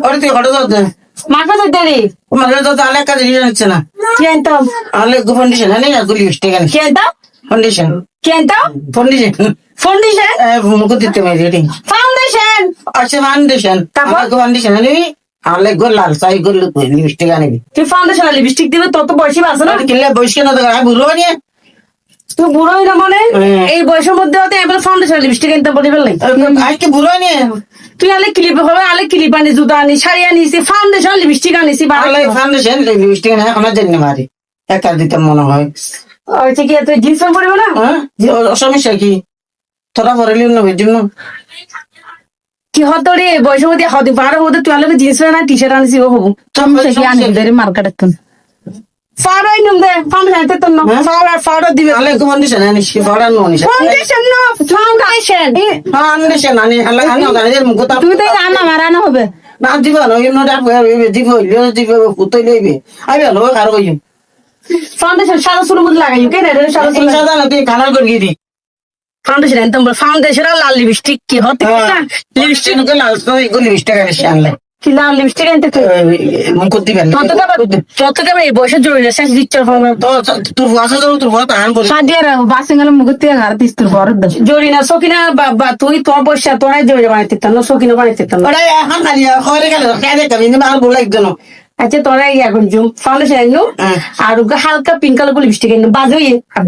ওরে তুই হঠাৎ মাকে তো দেরি মাঝে তো আলে কাজ নিচ্ছে না কেনতো আলে ফাউন্ডেশন নেই আর গুলি লিপস্টিক আনি কেনতো ফাউন্ডেশন কেনতো ফাউন্ডেশন ফাউন্ডেশন মুখ দিতে মেয়ে রেডি ফাউন্ডেশন আচ্ছা ফাউন্ডেশন তারপর? আমার ফাউন্ডেশন আনি আলে গোল লাল সাই গোল লিপস্টিক আনিবি তুই ফাউন্ডেশন আর লিপস্টিক দিবে তত বয়সী আছে না কিনলে বয়স কেন তো বুড়ো নিয়ে তুই বুড়োই না মানে হ্যাঁ। এই বয়সের মধ্যে হতে এবার ফাউন্ডেশন লিপস্টিক কিনতে বলি ফেললাই আজকে বুড়ো নিয়ে তুই আলে ক্লিপ হবে আলে ক্লিপ আনি জুতা আনি শাড়ি আনিছি ফাউন্ডেশন লিপস্টিক আনিছি আলে ফাউন্ডেশন লিপস্টিক না আমার জন্য মারি একা দিতে মনে হয় ওইটা কি তুই জিন্স প্যান্ট পরিব না হ্যাঁ সমস্যা কি তোরা পরে লিম না বুঝুন না কি হতো রে বয়সের মধ্যে হতে পারো হতে তুই আলে জিন্স প্যান্ট আর টি শার্ট আনিছি ও হবু সমস্যা কি আনি দে মার্কেটে তুই ফাড়াই নুম দে ফাউন্ডেশন তো না ফাড়া দিবে আলে ফাউন্ডেশন আনিস পড়া নো আনিস ফাউন্ডেশন না ফাউন্ডেশন ফাউন্ডেশন আনি আলে আনি ওখানে মুখ তো তুই তো আনা মারানো হবে না দিব না ইনো ডাক দিব দিব পুতই লইবে আইবে লো আর কইম ফাউন্ডেশন সাদা সুর মধ্যে লাগাই কেন রে সাদা সুর সাদা না তুই কালার করে দি ফাউন্ডেশন একদম ফাউন্ডেশন আর লাল লিপস্টিক কি হতে না লিপস্টিক কে লাল তো এগুলো লিপস্টিক আনিস আনলে কি লাল লিপস্টিক আনতে তুই মুখ দিবেন যত কেমন এই বয়সে জড়ি না শেষ দিচ্ছ হবে তো তোর ভাষা তোর ভাষা আন বলি সাদিয়ার বাসে গেলে মুখতে ঘর দিস তোর বড় জড়ি না সকিনা বাবা তুই তোর বয়সে তোরাই জড়ি বানাইতে না সকিনা বানাইতে না ওরে এখন খালি খরে গেল কেন কবি না আর বলে একজন আচ্ছা তোরাই এখন জুম ফাউন্ডেশন আনলো আর হালকা পিঙ্ক কালার লিপস্টিক আনলো বাজে আর